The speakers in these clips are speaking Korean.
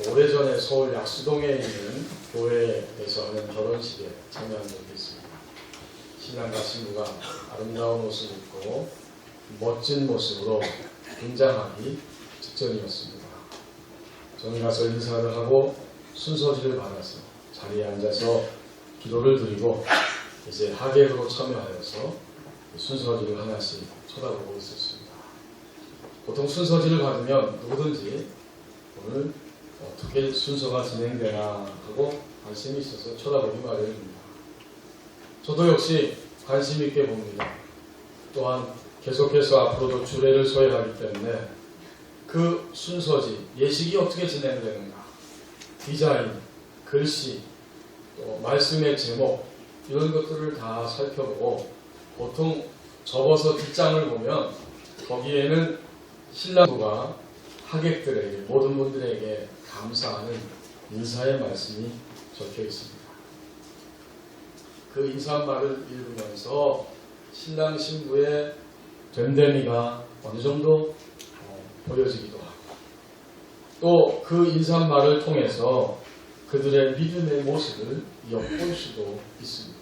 오래전에 서울 약수동에 있는 교회에서 하는 결혼식에 참여한 적이 있습니다. 신랑과 신부가 아름다운 옷을 입고 멋진 모습으로 등장하기 직전이었습니다. 저는 가서 인사를 하고 순서지를 받아서 자리에 앉아서 기도를 드리고 이제 하객으로 참여하여서 순서지를 하나씩 쳐다보고 있었습니다. 보통 순서지를 받으면 누구든지 오늘 어떻게 순서가 진행되나 하고 관심이 있어서 쳐다보기 마련입니다. 저도 역시 관심 있게 봅니다. 또한 계속해서 앞으로도 주례를 서야 하기 때문에 그 순서지, 예식이 어떻게 진행되는가, 디자인, 글씨, 또 말씀의 제목 이런 것들을 다 살펴보고 보통 접어서 뒷장을 보면 거기에는 신랑부가 하객들에게 모든 분들에게 감사하는 인사의 말씀이 적혀 있습니다. 그 인사말을 읽으면서 신랑 신부의 됨됨이가 어느 정도 보여지기도 하고 또 그 인사말을 통해서 그들의 믿음의 모습을 엿볼 수도 있습니다.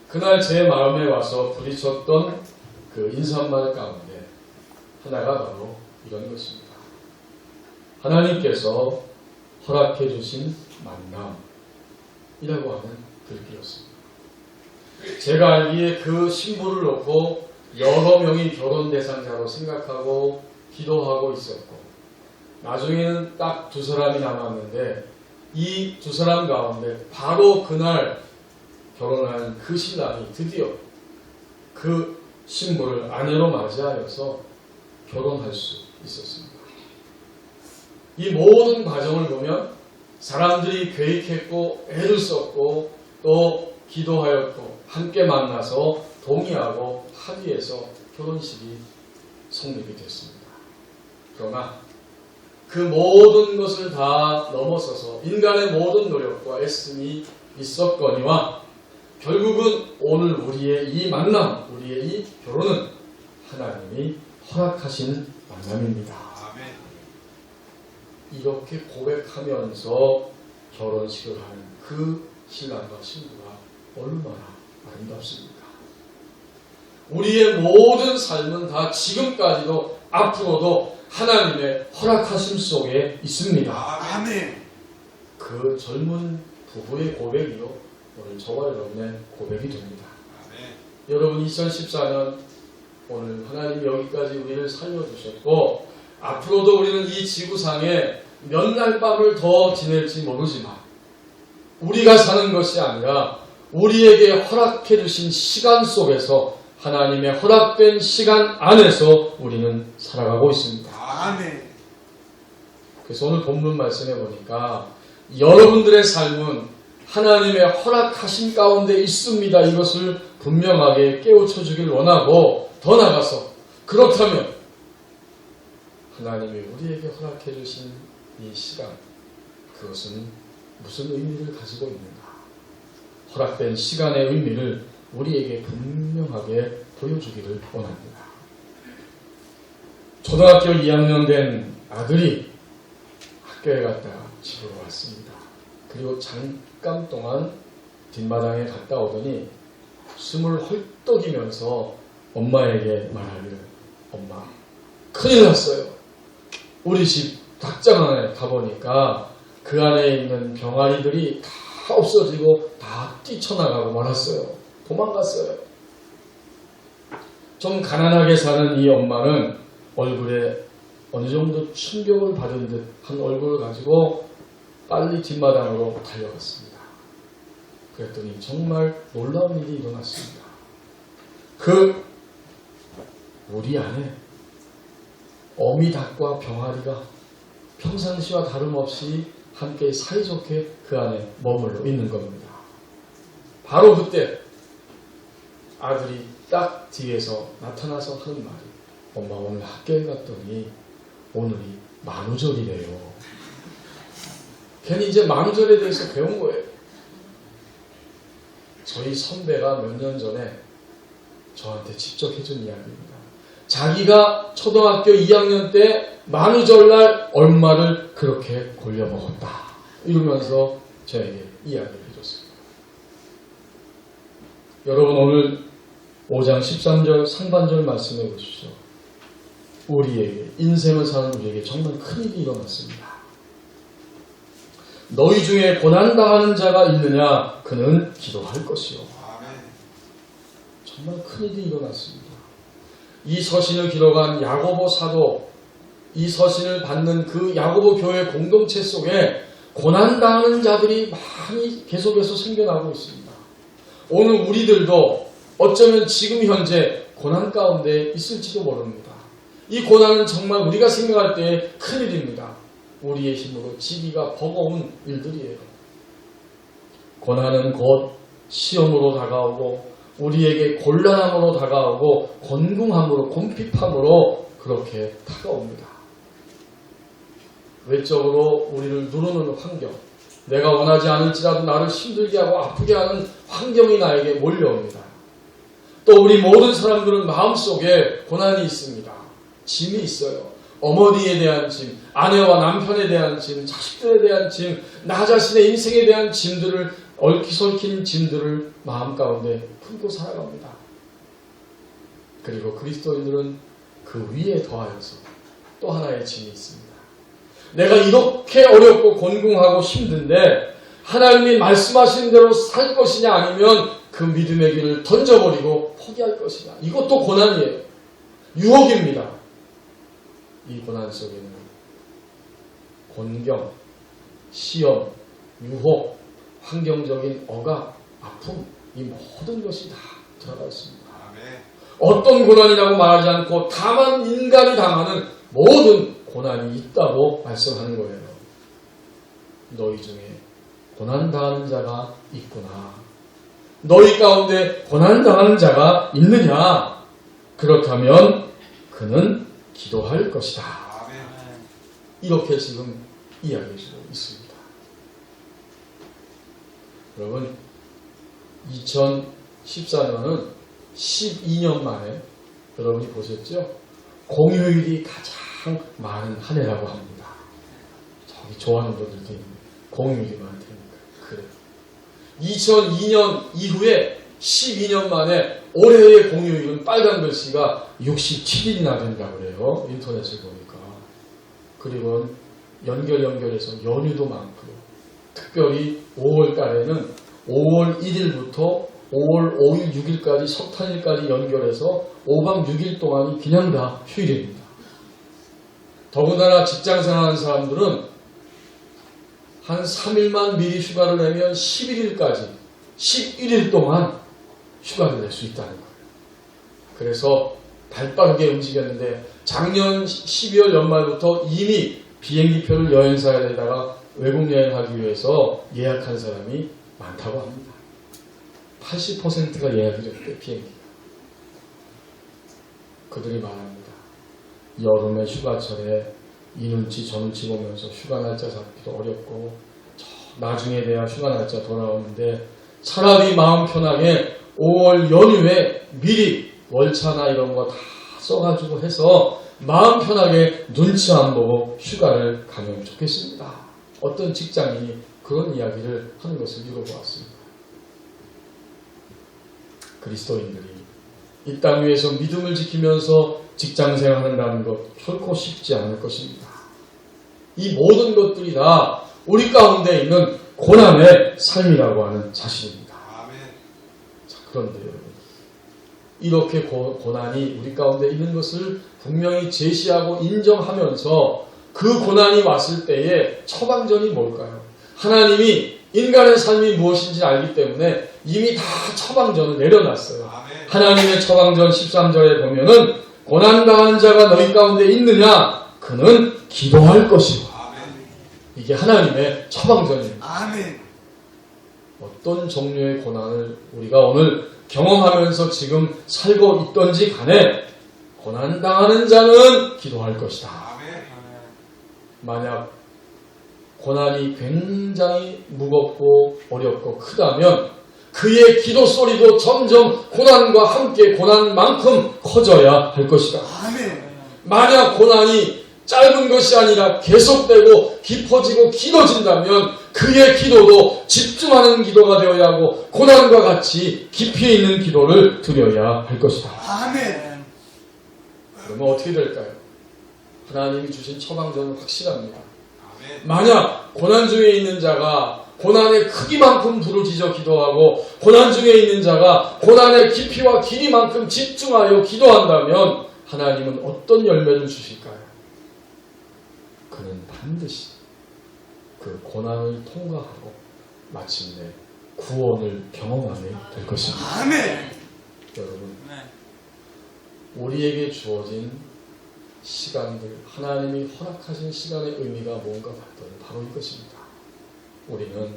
그날 제 마음에 와서 부딪혔던 그 인사말 가운데 하나가 바로 이런 것입니다. 하나님께서 허락해 주신 만남이라고 하는 글귀였습니다. 제가 알기에 그 신부를 놓고 여러 명이 결혼 대상자로 생각하고 기도하고 있었고 나중에는 딱 2사람이 남았는데 이 2사람 가운데 바로 그날 결혼한 그 신랑이 드디어 그 신부를 아내로 맞이하여서 결혼할 수 있었습니다. 이 모든 과정을 보면 사람들이 계획했고 애를 썼고 또 기도하였고 함께 만나서 동의하고 합의해서 결혼식이 성립이 됐습니다. 그러나 그 모든 것을 다 넘어서서 인간의 모든 노력과 애씀이 있었거니와 결국은 오늘 우리의 이 만남, 우리의 이 결혼은 하나님이 허락하신 만남입니다. 이렇게 고백하면서 결혼식을 하는 그 신랑과 신부가 얼마나 아름답습니까? 우리의 모든 삶은 다 지금까지도 앞으로도 하나님의 허락하심 속에 있습니다. 아멘. 그 젊은 부부의 고백이요 오늘 저와 여러분의 고백이 됩니다. 아멘. 여러분 2014년 오늘 하나님 여기까지 우리를 살려주셨고 앞으로도 우리는 이 지구상에 몇 날 밤을 더 지낼지 모르지만 우리가 사는 것이 아니라 우리에게 허락해 주신 시간 속에서 하나님의 허락된 시간 안에서 우리는 살아가고 있습니다. 아멘. 그래서 오늘 본문 말씀해 보니까 여러분들의 삶은 하나님의 허락하신 가운데 있습니다. 이것을 분명하게 깨우쳐 주길 원하고 더 나아가서 그렇다면 하나님이 우리에게 허락해 주신 이 시간 그것은 무슨 의미를 가지고 있는가? 허락된 시간의 의미를 우리에게 분명하게 보여주기를 원합니다. 초등학교 2학년 된 아들이 학교에 갔다가 집으로 왔습니다. 그리고 잠깐 동안 뒷마당에 갔다 오더니 숨을 헐떡이면서 엄마에게 말하기를 엄마 큰일 났어요. 우리 집 닭장 안에 가보니까 그 안에 있는 병아리들이 다 없어지고 다 뛰쳐나가고 말았어요. 도망갔어요. 좀 가난하게 사는 이 엄마는 얼굴에 어느 정도 충격을 받은 듯한 얼굴을 가지고 빨리 뒷마당으로 달려갔습니다. 그랬더니 정말 놀라운 일이 일어났습니다. 우리 안에 어미닭과 병아리가 평상시와 다름없이 함께 사이좋게 그 안에 머물러 있는 겁니다. 바로 그때 아들이 딱 뒤에서 나타나서 하는 말이 엄마 오늘 학교에 갔더니 오늘이 만우절이래요. 괜히 이제 만우절에 대해서 배운 거예요. 저희 선배가 몇 년 전에 저한테 직접 해준 이야기입니다. 자기가 초등학교 2학년 때 만우절날 얼마를 그렇게 골려 먹었다. 이러면서 저에게 이야기를 해줬습니다. 여러분 오늘 5장 13절 상반절 말씀해 보십시오. 우리에게 인생을 사는 우리에게 정말 큰일이 일어났습니다. 너희 중에 고난당하는 자가 있느냐? 그는 기도할 것이요. 정말 큰일이 일어났습니다. 이 서신을 기록한 야고보 사도, 이 서신을 받는 그 야고보 교회 공동체 속에 고난당하는 자들이 많이 계속해서 생겨나고 있습니다. 오늘 우리들도 어쩌면 지금 현재 고난 가운데 있을지도 모릅니다. 이 고난은 정말 우리가 생각할 때 큰일입니다. 우리의 힘으로 지기가 버거운 일들이에요. 고난은 곧 시험으로 다가오고 우리에게 곤란함으로 다가오고 곤궁함으로 곤핍함으로 그렇게 다가옵니다. 외적으로 우리를 누르는 환경, 내가 원하지 않을지라도 나를 힘들게 하고 아프게 하는 환경이 나에게 몰려옵니다. 또 우리 모든 사람들은 마음속에 고난이 있습니다. 짐이 있어요. 어머니에 대한 짐, 아내와 남편에 대한 짐, 자식들에 대한 짐, 나 자신의 인생에 대한 짐들을 얽히설킨 짐들을 마음 가운데 품고 살아갑니다. 그리고 그리스도인들은 그 위에 더하여서 또 하나의 짐이 있습니다. 내가 이렇게 어렵고 곤궁하고 힘든데 하나님이 말씀하신 대로 살 것이냐 아니면 그 믿음의 길을 던져버리고 포기할 것이냐. 이것도 고난이에요. 유혹입니다. 이 고난 속에는 곤경, 시험, 유혹, 환경적인 억압, 아픔 이 모든 것이 다 들어가 있습니다. 어떤 고난이라고 말하지 않고 다만 인간이 당하는 모든 고난이 있다고 말씀하는 거예요. 너희 중에 고난당하는 자가 있구나. 너희 가운데 고난당하는 자가 있느냐? 그렇다면 그는 기도할 것이다. 이렇게 지금 이야기해주고 있습니다. 여러분 2014년은 12년 만에 여러분이 보셨죠? 공휴일이 가장 많은 한 해라고 합니다. 저기 좋아하는 분들도 있는데 공휴일이 많다니까. 그래요. 2002년 이후에 12년 만에 올해의 공휴일은 빨간 글씨가 67일이나 된다고 그래요. 인터넷을 보니까. 그리고 연결해서 연휴도 많고요. 특별히 5월 달에는 5월 1일부터 5월 5일, 6일까지 석탄일까지 연결해서 5박 6일 동안이 그냥 다 휴일입니다. 더군다나 직장생활하는 사람들은 한 3일만 미리 휴가를 내면 11일까지 11일 동안 휴가를 낼 수 있다는 거예요. 그래서 발빠르게 움직였는데 작년 12월 연말부터 이미 비행기표를 여행사에다가 외국 여행하기 위해서 예약한 사람이 많다고 합니다. 80%가 예약이 됐대, 비행기가. 그들이 말합니다. 여름의 휴가철에 이 눈치 저 눈치 보면서 휴가 날짜 잡기도 어렵고 나중에 돼야 휴가 날짜 돌아오는데 차라리 마음 편하게 5월 연휴에 미리 월차나 이런 거 다 써가지고 해서 마음 편하게 눈치 안 보고 휴가를 가면 좋겠습니다. 어떤 직장인이 그런 이야기를 하는 것을 읽어보았습니다. 그리스도인들이 이 땅 위에서 믿음을 지키면서 직장생활한다는 것 결코 쉽지 않을 것입니다. 이 모든 것들이 다 우리 가운데 있는 고난의 삶이라고 하는 사실입니다. 자, 그런데 여러분 이렇게 고난이 우리 가운데 있는 것을 분명히 제시하고 인정하면서 그 고난이 왔을 때의 처방전이 뭘까요? 하나님이 인간의 삶이 무엇인지 알기 때문에 이미 다 처방전을 내려놨어요. 하나님의 처방전 13절에 보면은 고난당한 자가 너희 가운데 있느냐? 그는 기도할 것이고. 이게 하나님의 처방전입니다. 어떤 종류의 고난을 우리가 오늘 경험하면서 지금 살고 있던지 간에 고난당하는 자는 기도할 것이다. 만약 고난이 굉장히 무겁고 어렵고 크다면 그의 기도 소리도 점점 고난과 함께 고난만큼 커져야 할 것이다. 만약 고난이 짧은 것이 아니라 계속되고 깊어지고 길어진다면 그의 기도도 집중하는 기도가 되어야 하고 고난과 같이 깊이 있는 기도를 드려야 할 것이다. 아멘. 그러면 어떻게 될까요? 하나님이 주신 처방전은 확실합니다. 만약 고난 중에 있는 자가 고난의 크기만큼 부르짖어 기도하고 고난 중에 있는 자가 고난의 깊이와 길이만큼 집중하여 기도한다면 하나님은 어떤 열매를 주실까요? 그는 반드시 그 고난을 통과하고 마침내 구원을 경험하게 될 것입니다. 아멘. 여러분, 우리에게 주어진 시간들, 하나님이 허락하신 시간의 의미가 뭔가 봤더니 바로 이것입니다. 우리는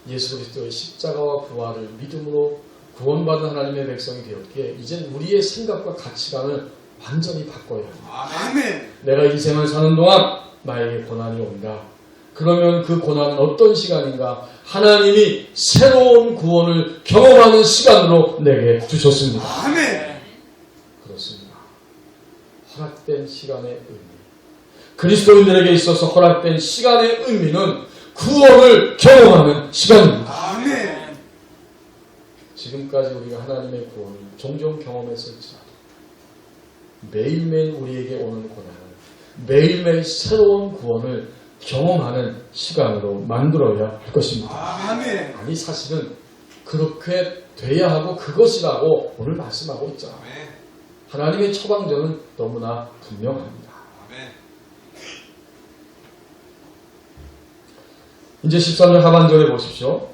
예수 그리스도의 십자가와 부활을 믿음으로 구원받은 하나님의 백성이 되었기에 이제 우리의 생각과 가치관을 완전히 바꿔야 합니다. 아멘. 내가 이 생을 사는 동안 나에게 고난이 온다. 그러면 그 고난은 어떤 시간인가? 하나님이 새로운 구원을 경험하는 시간으로 내게 주셨습니다. 아멘. 그렇습니다. 허락된 시간의 의미. 그리스도인들에게 있어서 허락된 시간의 의미는 구원을 경험하는 시간입니다. 아멘. 지금까지 우리가 하나님의 구원을 종종 경험했을지라도 매일매일 우리에게 오는 고난은 매일매일 새로운 구원을 경험하는 시간으로 만들어야 할 것입니다. 아멘. 아니 사실은 그렇게 돼야 하고 그것이라고 오늘 말씀하고 있잖아요. 하나님의 처방전은 너무나 분명합니다. 이제 13절 하반절에 보십시오.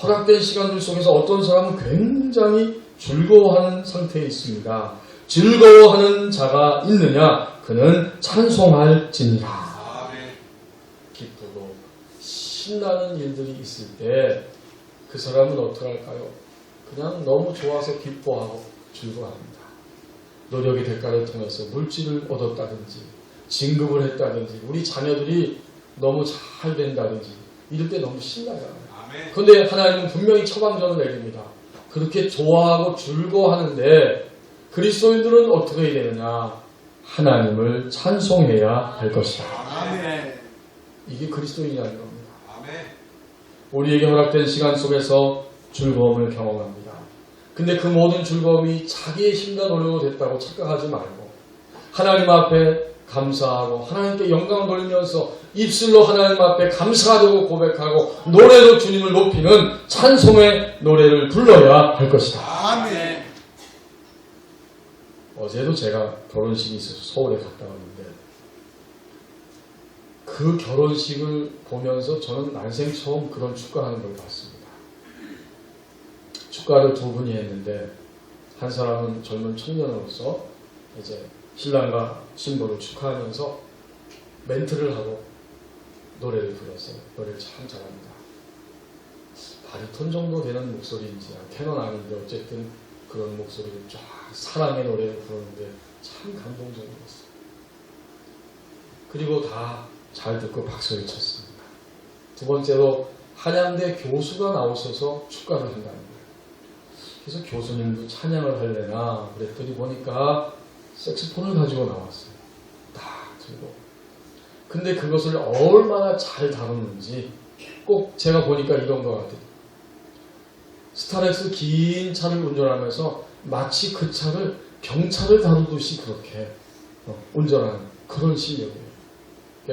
허락된 시간들 속에서 어떤 사람은 굉장히 즐거워하는 상태에 있습니다. 즐거워하는 자가 있느냐? 그는 찬송할지니라. 기쁘고 신나는 일들이 있을 때 그 사람은 어떻게 할까요? 그냥 너무 좋아서 기뻐하고 즐거워합니다. 노력의 대가를 통해서 물질을 얻었다든지 진급을 했다든지 우리 자녀들이 너무 잘 된다든지 이럴 때 너무 신나요. 그런데 하나님은 분명히 처방전을 내립니다. 그렇게 좋아하고 즐거워하는데 그리스도인들은 어떻게 해야 되느냐? 하나님을 찬송해야 할 것이다. 아멘. 이게 그리스도인이라는 겁니다. 우리에게 허락된 시간 속에서 즐거움을 경험합니다. 근데 그 모든 즐거움이 자기의 힘과 노력으로 됐다고 착각하지 말고 하나님 앞에 감사하고 하나님께 영광을 돌리면서 입술로 하나님 앞에 감사하다고 고백하고 노래로 주님을 높이는 찬송의 노래를 불러야 할 것이다. 아멘. 어제도 제가 결혼식이 있어서 서울에 갔다 왔는데 그 결혼식을 보면서 저는 난생 처음 그런 축가하는 걸 봤습니다. 축가를 두 분이 했는데 한 사람은 젊은 청년으로서 이제 신랑과 신부를 축하하면서 멘트를 하고 노래를 불렀어요. 노래를 참 잘합니다. 바리톤 정도 되는 목소리인지 캐논 아닌데 어쨌든 그런 목소리를 쫙 사랑의 노래를 부르는데 참 감동적이었어요. 그리고 다 잘 듣고 박수를 쳤습니다. 두 번째로 한양대 교수가 나오셔서 축가를 한다는 거예요. 그래서 교수님도 찬양을 할래나 그랬더니 보니까 색소폰을 가지고 나왔어요. 다 들고. 근데 그것을 얼마나 잘 다루는지 꼭 제가 보니까 이런 것 같아요. 스타렉스 긴 차를 운전하면서 마치 그 차를 경차를 다루듯이 그렇게 운전하는 그런 실력이에요.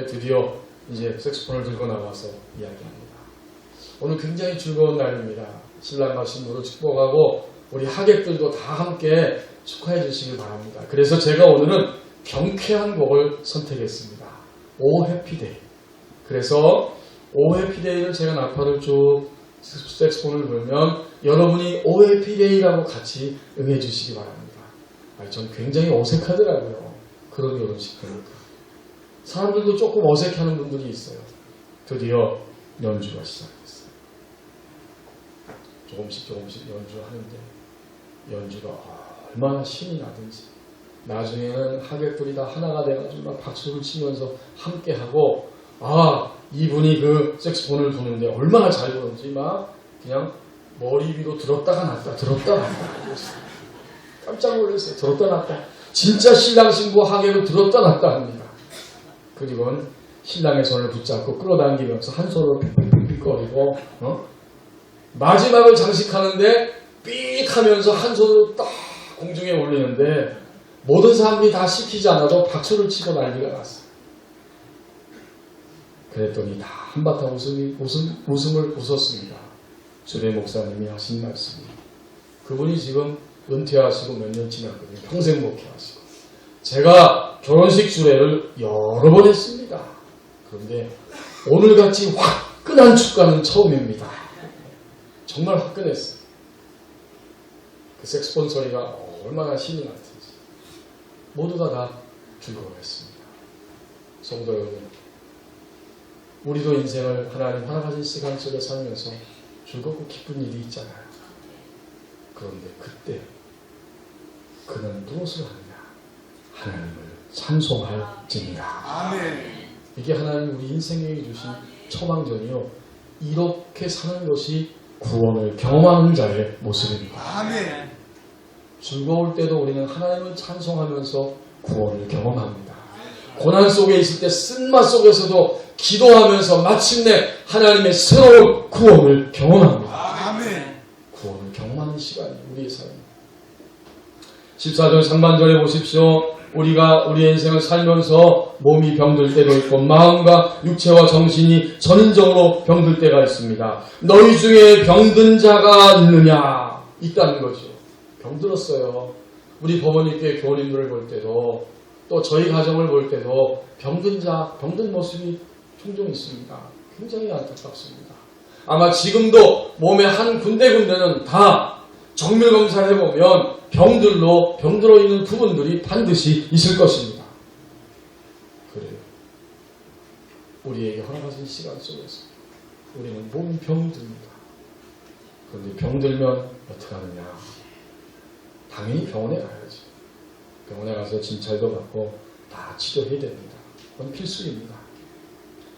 드디어 이제 색소폰을 들고 나와서 이야기합니다. 오늘 굉장히 즐거운 날입니다. 신랑과 신부를 축복하고 우리 하객들도 다 함께 축하해 주시길 바랍니다. 그래서 제가 오늘은 경쾌한 곡을 선택했습니다. 오 해피데이. 그래서 오 해피데이를 제가 나팔을 쭉 색소폰을 불면 여러분이 오 해피데이라고 같이 응해 주시기 바랍니다. 전 굉장히 어색하더라고요. 그런 결혼식 보니까. 사람들도 조금 어색해하는 분들이 있어요. 드디어 연주가 시작됐어요. 조금씩 연주하는데 연주가 얼마나 신이 나든지 나중에는 하객들이 다 하나가 돼가지고 막 박수를 치면서 함께하고 이분이 그 색소폰을 부는데 얼마나 잘 부는지 막 그냥 머리 위로 들었다가 놨다 들었다가 놨다. 깜짝 놀랐어요. 들었다 놨다. 진짜 신랑 신부 하객을 들었다 놨다 합니다. 그리고는 신랑의 손을 붙잡고 끌어당기면서 한 손으로 삑삑삑거리고 마지막을 장식하는데 삑 하면서 한 손으로 딱 공중에 올리는데 모든 사람들이 다 시키지 않아도 박수를 치고 난리가 났어요. 그랬더니 다 한바탕 웃음을 웃었습니다. 주례 목사님이 하신 말씀이. 그분이 지금 은퇴하시고 몇 년 지났거든요. 평생 목회하시고. 제가 결혼식 주례를 여러 번 했습니다. 그런데 오늘같이 화끈한 축가는 처음입니다. 정말 화끈했어요. 그 색소폰 소리가 얼마나 신이 났는지. 모두가 다 즐거워했습니다. 성도 여러분, 우리도 인생을 하나님 허락하신 시간 속에 살면서 즐겁고 기쁜 일이 있잖아요. 그런데 그때 그는 무엇을 하느냐? 하나님을 찬송할지니라. 아멘. 이게 하나님 우리 인생에 주신 처방전이요. 이렇게 사는 것이 구원을 경험하는 자의 모습입니다. 아멘. 즐거울 때도 우리는 하나님을 찬송하면서 구원을 경험합니다. 고난 속에 있을 때 쓴맛 속에서도 기도하면서 마침내 하나님의 새로운 구원을 경험합니다. 아멘. 구원을 경험하는 시간이 우리의 삶. 14절 상반절에 보십시오. 우리가 우리의 인생을 살면서 몸이 병들 때도 있고 마음과 육체와 정신이 전인적으로 병들 때가 있습니다. 너희 중에 병든 자가 있느냐? 있다는 거죠. 병들었어요. 우리 법원님께 교우님들을 볼 때도 또 저희 가정을 볼 때도 병든 모습이 종종 있습니다. 굉장히 안타깝습니다. 아마 지금도 몸의 한 군데군데는 다 정밀 검사를 해보면 병들어 있는 부분들이 반드시 있을 것입니다. 그래요. 우리에게 허락하신 시간 속에서 우리는 몸이 병이 듭니다. 그런데 병들면 어떻게 하느냐? 당연히 병원에 가야지. 병원에 가서 진찰도 받고 다 치료해야 됩니다. 그건 필수입니다.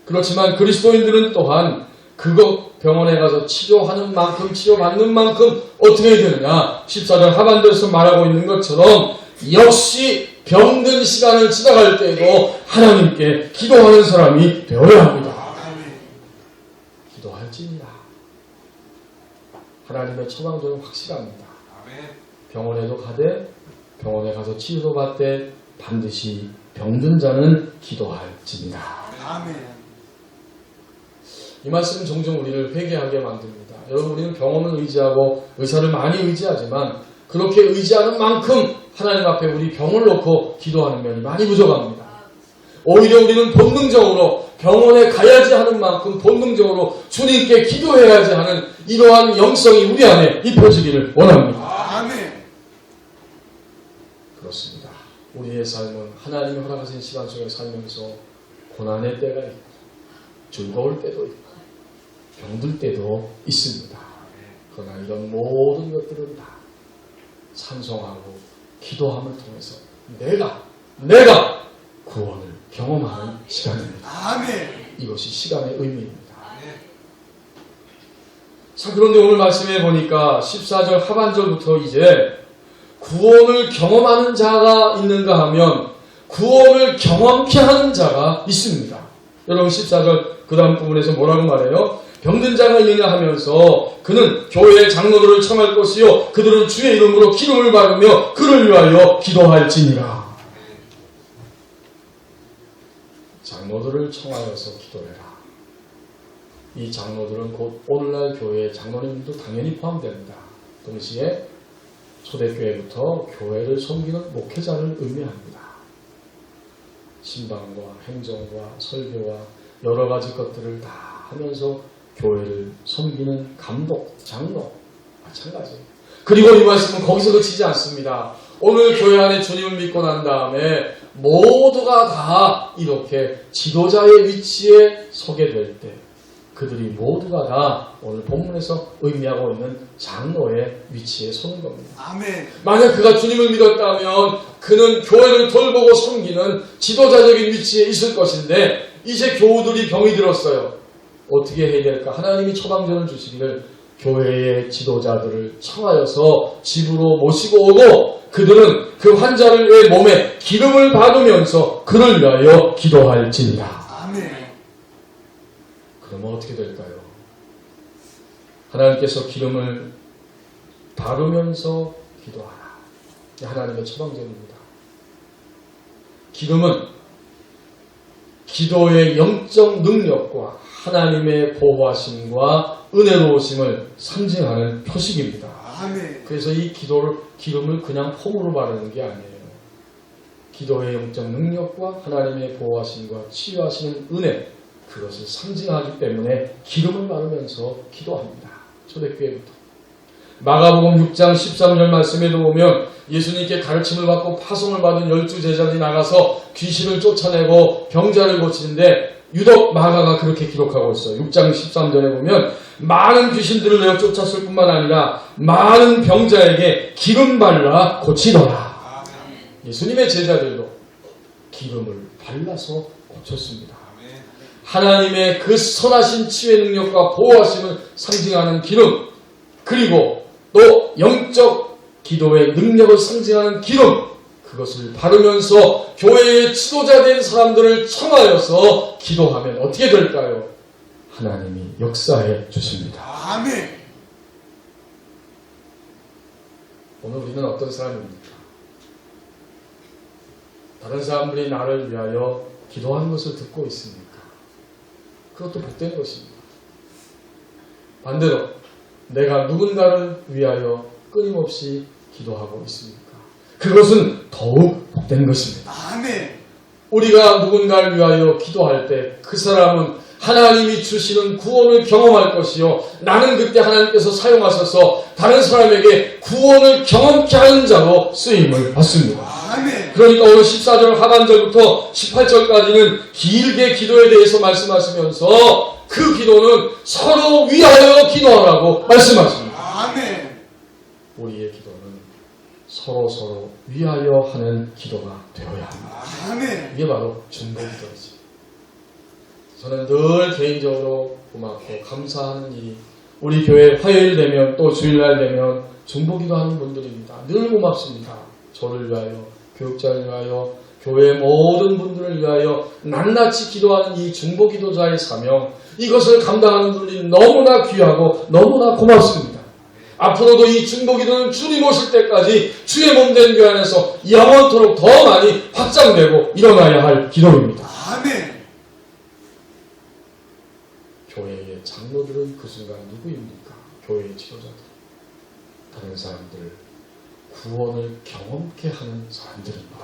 그렇지만 그리스도인들은 또한 그것 병원에 가서 치료하는 만큼 치료받는 만큼 어떻게 해야 되느냐? 14절 하반절에서 말하고 있는 것처럼 역시 병든 시간을 지나갈 때에도 하나님께 기도하는 사람이 되어야 합니다. 기도할지니라. 하나님의 처방전은 확실합니다. 병원에도 가되 병원에 가서 치료도 받되 반드시 병든 자는 기도할지니라. 아멘. 이 말씀은 종종 우리를 회개하게 만듭니다. 여러분, 우리는 병원을 의지하고 의사를 많이 의지하지만 그렇게 의지하는 만큼 하나님 앞에 우리 병을 놓고 기도하는 면이 많이 부족합니다. 오히려 우리는 본능적으로 병원에 가야지 하는 만큼 본능적으로 주님께 기도해야지 하는 이러한 영성이 우리 안에 입혀지기를 원합니다. 아멘. 그렇습니다. 우리의 삶은 하나님이 허락하신 시간 속에 살면서 고난의 때가 있고 즐거울 때도 있고 병들 때도 있습니다. 그러나 이런 모든 것들은 다 찬송하고 기도함을 통해서 내가 구원을 경험하는 시간입니다. 아멘. 이것이 시간의 의미입니다. 자, 그런데 오늘 말씀해 보니까 14절 하반절부터 이제 구원을 경험하는 자가 있는가 하면 구원을 경험케 하는 자가 있습니다. 여러분 14절 그 다음 부분에서 뭐라고 말해요? 병든 자가 있느냐 하면서 그는 교회의 장로들을 청할 것이요 그들은 주의 이름으로 기름을 바르며 그를 위하여 기도할지니라. 장로들을 청하여서 기도해라. 이 장로들은 곧 오늘날 교회의 장로님도 당연히 포함됩니다. 동시에 초대교회부터 교회를 섬기는 목회자를 의미합니다. 신방과 행정과 설교와 여러 가지 것들을 다 하면서 교회를 섬기는 감독, 장로 마찬가지예요. 그리고 이 말씀은 거기서 그치지 않습니다. 오늘 교회 안에 주님을 믿고 난 다음에 모두가 다 이렇게 지도자의 위치에 서게 될 때 그들이 모두가 다 오늘 본문에서 의미하고 있는 장로의 위치에 서는 겁니다. 아멘. 만약 그가 주님을 믿었다면 그는 교회를 돌보고 섬기는 지도자적인 위치에 있을 것인데 이제 교우들이 병이 들었어요. 어떻게 해야 될까? 하나님이 처방전을 주시기를 교회의 지도자들을 청하여서 집으로 모시고 오고 그들은 그 환자의 몸에 기름을 바르면서 그를 위하여 기도할지니라. 아멘. 그러면 어떻게 될까요? 하나님께서 기름을 바르면서 기도하라. 하나님의 처방전입니다. 기름은 기도의 영적 능력과 하나님의 보호하심과 은혜로우심을 상징하는 표식입니다. 아멘. 그래서 이 기름을 그냥 폼으로 바르는 게 아니에요. 기도의 영적 능력과 하나님의 보호하심과 치유하시는 은혜, 그것을 상징하기 때문에 기름을 바르면서 기도합니다. 초대교회부터. 마가복음 6장 13절 말씀에도 보면 예수님께 가르침을 받고 파송을 받은 12제자들이 나가서 귀신을 쫓아내고 병자를 고치는데 유독 마가가 그렇게 기록하고 있어요. 6장 13절에 보면 많은 귀신들을 내어 쫓았을 뿐만 아니라 많은 병자에게 기름 발라 고치더라. 예수님의 제자들도 기름을 발라서 고쳤습니다. 하나님의 그 선하신 치유의 능력과 보호하심을 상징하는 기름, 그리고 또 영적 기도의 능력을 상징하는 기름, 그것을 바르면서 교회의 지도자 된 사람들을 청하여서 기도하면 어떻게 될까요? 하나님이 역사해 주십니다. 아멘. 오늘 우리는 어떤 사람입니까? 다른 사람들이 나를 위하여 기도하는 것을 듣고 있습니까? 그것도 복된 것입니다. 반대로 내가 누군가를 위하여 끊임없이 기도하고 있습니까? 그것은 더욱 복된 것입니다. 아멘. 우리가 누군가를 위하여 기도할 때 그 사람은 하나님이 주시는 구원을 경험할 것이요, 나는 그때 하나님께서 사용하셔서 다른 사람에게 구원을 경험케 하는 자로 쓰임을 받습니다. 아멘. 그러니까 오늘 14절 하반절부터 18절까지는 길게 기도에 대해서 말씀하시면서 그 기도는 서로 위하여 기도하라고 말씀하십니다. 아멘. 우리의 기도는 서로 위하여 하는 기도가 되어야 합니다. 아멘. 이게 바로 중보 기도이지. 저는 늘 개인적으로 고맙고 감사하는 일이 우리 교회 화요일 되면 또 주일날 되면 중보 기도하는 분들입니다. 늘 고맙습니다. 저를 위하여, 교육자를 위하여, 교회 모든 분들을 위하여 낱낱이 기도하는 이 중보 기도자의 사명, 이것을 감당하는 분들이 너무나 귀하고 너무나 고맙습니다. 앞으로도 이 중보 기도는 주님 오실 때까지 주의 몸된 교회 안에서 영원토록 더 많이 확장되고 일어나야 할 기도입니다. 아멘. 교회의 장로들은 그 순간 누구입니까? 교회의 지도자들. 다른 사람들 구원을 경험케 하는 사람들입니다.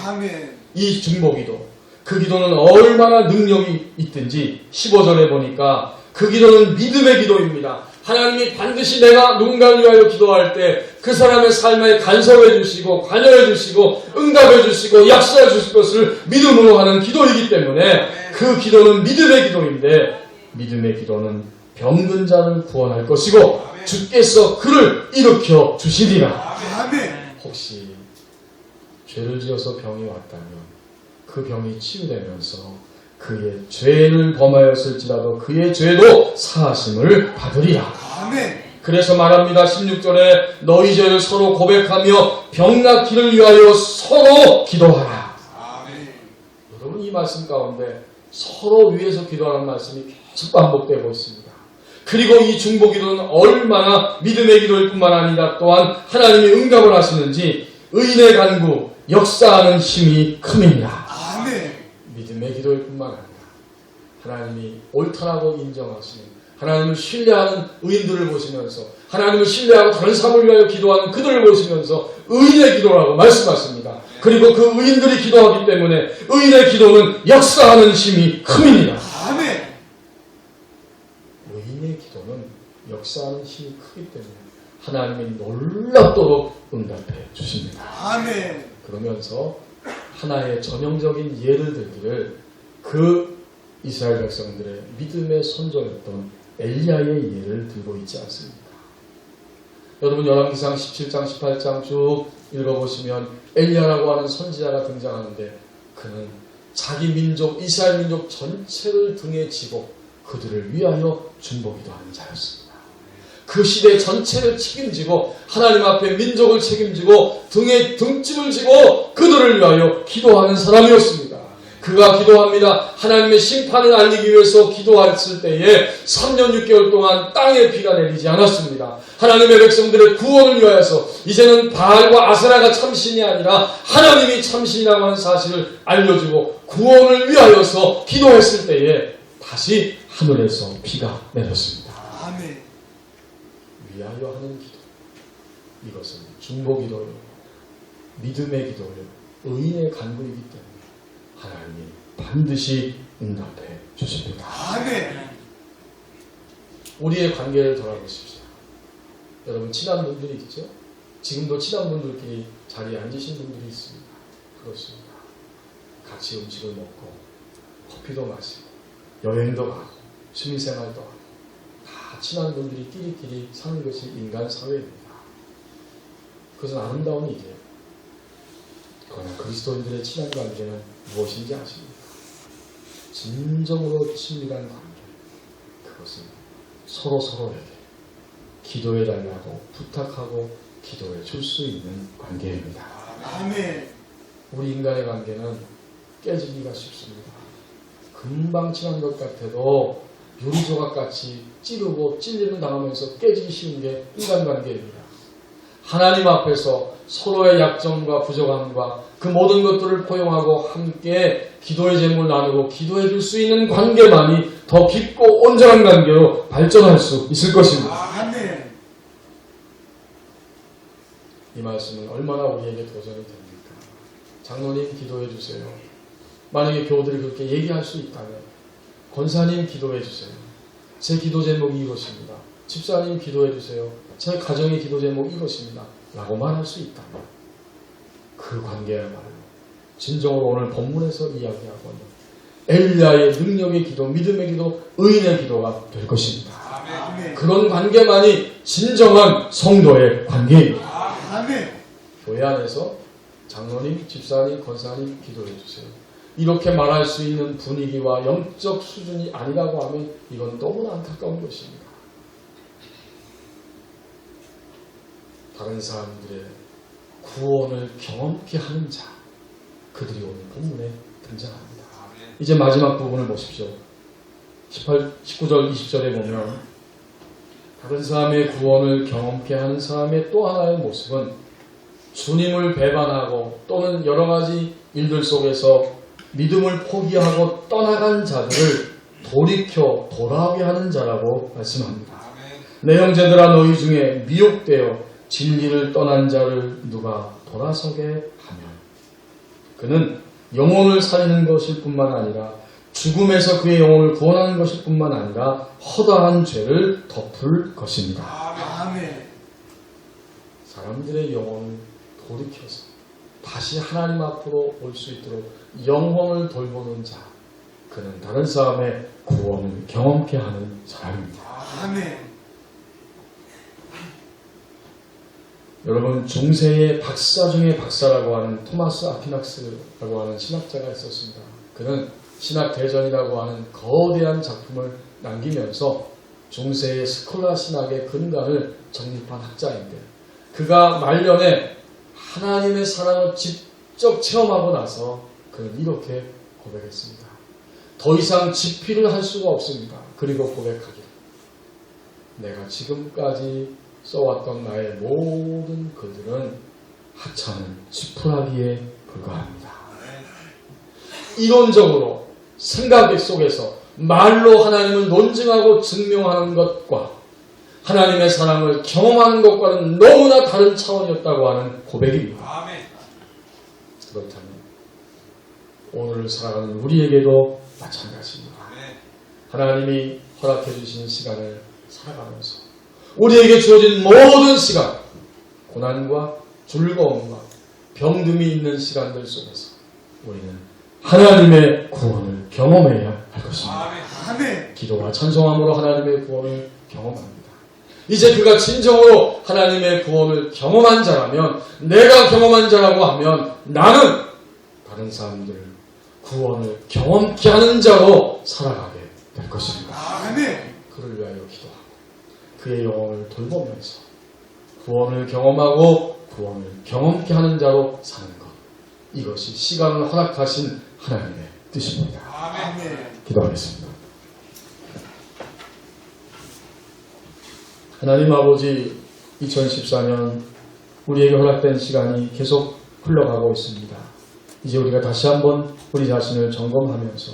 아멘. 이 중보기도, 그 기도는 얼마나 능력이 있든지 15절에 보니까 그 기도는 믿음의 기도입니다. 하나님이 반드시 내가 누군가를 위하여 기도할 때 그 사람의 삶에 간섭해 주시고 관여해 주시고 응답해 주시고 약속해 주실 것을 믿음으로 하는 기도이기 때문에 그 기도는 믿음의 기도인데, 믿음의 기도는 병든 자를 구원할 것이고 주께서 그를 일으켜 주시리라. 아멘. 혹시 죄를 지어서 병이 왔다면 그 병이 치유되면서 그의 죄를 범하였을지라도 그의 죄도 사하심을 받으리라. 아멘. 그래서 말합니다. 16절에 너희 죄를 서로 고백하며 병 낫기를 위하여 서로 기도하라. 아멘. 여러분, 이 말씀 가운데 서로 위해서 기도하는 말씀이 계속 반복되고 있습니다. 그리고 이 중보기도는 얼마나 믿음의 기도일 뿐만 아니라 또한 하나님이 응답을 하시는지 의인의 간구, 역사하는 힘이 큼이니라. 아멘. 믿음의 기도일 뿐만 아니라 하나님이 옳다라고 인정하시는, 하나님을 신뢰하는 의인들을 보시면서, 하나님을 신뢰하고 다른 사람을 위하여 기도하는 그들을 보시면서 의인의 기도라고 말씀하십니다. 그리고 그 의인들이 기도하기 때문에 의인의 기도는 역사하는 힘이 큼이니라. 아멘. 의인의 기도는 역사하는 힘이 크기 때문에 하나님이 놀랍도록 응답해 주십니다. 아멘. 그러면서 하나의 전형적인 예를 들기를 그 이스라엘 백성들의 믿음의 선조였던 엘리야의 예를 들고 있지 않습니까? 여러분, 열왕기상 17장 18장 쭉 읽어보시면 엘리야라고 하는 선지자가 등장하는데 그는 자기 민족, 이스라엘 민족 전체를 등에 지고 그들을 위하여 중보기도하는 자였습니다. 그 시대 전체를 책임지고 하나님 앞에 민족을 책임지고 등에 등짐을 지고 그들을 위하여 기도하는 사람이었습니다. 그가 기도합니다. 하나님의 심판을 알리기 위해서 기도했을 때에 3년 6개월 동안 땅에 비가 내리지 않았습니다. 하나님의 백성들의 구원을 위하여서 이제는 바알과 아세라가 참신이 아니라 하나님이 참신이라고 하는 사실을 알려주고 구원을 위하여서 기도했을 때에 다시 하늘에서 비가 내렸습니다. 아멘. 위하여 하는 기도. 이것은 중보기도요, 믿음의 기도요, 의인의 간구이기 때문에 하나님이 반드시 응답해 주십니다. 아멘. 우리의 관계를 돌아보십시오. 여러분 친한 분들이 있죠? 지금도 친한 분들끼리 자리에 앉으신 분들이 있습니다. 그렇습니다. 같이 음식을 먹고 커피도 마시고 여행도 가고 취미생활도 하고 다 친한 분들이 끼리끼리 사는 것이 인간 사회입니다. 그것은 아름다운 일이에요. 그러나 그리스도인들의 친한 관계는 무엇인지 아십니까? 진정으로 친밀한 관계. 그것은 서로에게 기도해 달라고 부탁하고 기도해 줄 수 있는 관계입니다. 아멘. 우리 인간의 관계는 깨지기가 쉽습니다. 금방 친한 것 같아도 유리조각같이 찌르고 찔리는 당하면서 깨지기 쉬운 게 인간관계입니다. 하나님 앞에서 서로의 약점과 부족함과 그 모든 것들을 포용하고 함께 기도의 제목을 나누고 기도해 줄 수 있는 관계만이 더 깊고 온전한 관계로 발전할 수 있을 것입니다. 아멘. 이 말씀은 얼마나 우리에게 도전이 됩니까? 장로님 기도해 주세요. 만약에 교우들이 그렇게 얘기할 수 있다면 권사님 기도해 주세요. 제 기도 제목이 이것입니다. 집사님 기도해 주세요. 제 가정의 기도 제목이 이것입니다. 라고 말할 수 있다면 그 관계야말로 진정으로 오늘 본문에서 이야기하고 있는 엘리야의 능력의 기도, 믿음의 기도, 의인의 기도가 될 것입니다. 아멘. 그런 관계만이 진정한 성도의 관계입니다. 아멘. 교회 안에서 장로님, 집사님, 권사님 기도해 주세요. 이렇게 말할 수 있는 분위기와 영적 수준이 아니라고 하면 이건 너무나 안타까운 것입니다. 다른 사람들의 구원을 경험케 하는 자, 그들이 오늘 본문에 등장합니다. 이제 마지막 부분을 보십시오. 19절, 20절에 보면 다른 사람의 구원을 경험케 하는 사람의 또 하나의 모습은 주님을 배반하고 또는 여러 가지 일들 속에서 믿음을 포기하고 떠나간 자들을 돌이켜 돌아오게 하는 자라고 말씀합니다. 내 형제들아 너희 중에 미혹되어 진리를 떠난 자를 누가 돌아서게 하면 그는 영혼을 살리는 것일 뿐만 아니라 죽음에서 그의 영혼을 구원하는 것일 뿐만 아니라 허다한 죄를 덮을 것입니다. 아멘. 사람들의 영혼을 돌이켜서 다시 하나님 앞으로 올 수 있도록 영혼을 돌보는 자, 그는 다른 사람의 구원을 경험케 하는 사람입니다. 아멘. 여러분 중세의 박사 중에 박사라고 하는 토마스 아퀴나스라고 하는 신학자가 있었습니다. 그는 신학대전이라고 하는 거대한 작품을 남기면서 중세의 스콜라 신학의 근간을 정립한 학자인데 그가 말년에 하나님의 사랑을 직접 체험하고 나서 그는 이렇게 고백했습니다. 더 이상 지필을 할 수가 없습니다. 그리고 고백하기를 내가 지금까지 써왔던 나의 모든 글들은 하찮은 지푸라기에 불과합니다. 이론적으로 생각 속에서 말로 하나님을 논증하고 증명하는 것과 하나님의 사랑을 경험하는 것과는 너무나 다른 차원이었다고 하는 고백입니다. 그렇다면 오늘 살아가는 우리에게도 마찬가지입니다. 하나님이 허락해 주신 시간을 살아가면서 우리에게 주어진 모든 시간, 고난과 즐거움과 병듦이 있는 시간들 속에서 우리는 하나님의 구원을 경험해야 할 것입니다. 아멘. 기도와 찬송함으로 하나님의 구원을 경험합니다. 이제 그가 진정으로 하나님의 구원을 경험한 자라면 내가 경험한 자라고 하면 나는 다른 사람들 구원을 경험케 하는 자로 살아가게 될 것입니다. 아멘. 그를 위하여 기도하고 그의 영혼을 돌보면서 구원을 경험하고 구원을 경험케 하는 자로 사는 것. 이것이 시간을 허락하신 하나님의 뜻입니다. 아멘. 기도하겠습니다. 하나님 아버지, 2014년 우리에게 허락된 시간이 계속 흘러가고 있습니다. 이제 우리가 다시 한번 우리 자신을 점검하면서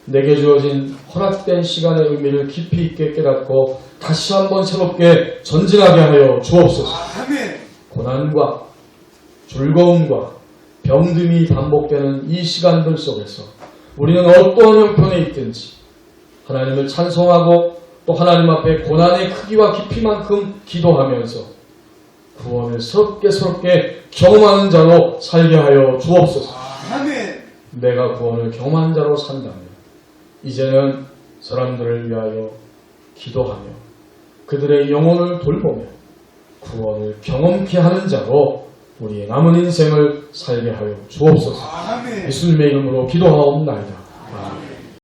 내게 주어진 허락된 시간의 의미를 깊이 있게 깨닫고 다시 한번 새롭게 전진하게 하여 주옵소서. 아멘. 고난과 즐거움과 병듦이 반복되는 이 시간들 속에서 우리는 어떠한 형편에 있든지 하나님을 찬송하고 또 하나님 앞에 고난의 크기와 깊이만큼 기도하면서 구원을 새롭게 경험하는 자로 살게 하여 주옵소서. 아멘. 내가 구원을 경험하는 자로 산다면 이제는 사람들을 위하여 기도하며 그들의 영혼을 돌보며 구원을 경험케 하는 자로 우리의 남은 인생을 살게 하여 주옵소서. 아멘. 예수님의 이름으로 기도하옵나이다. 아멘.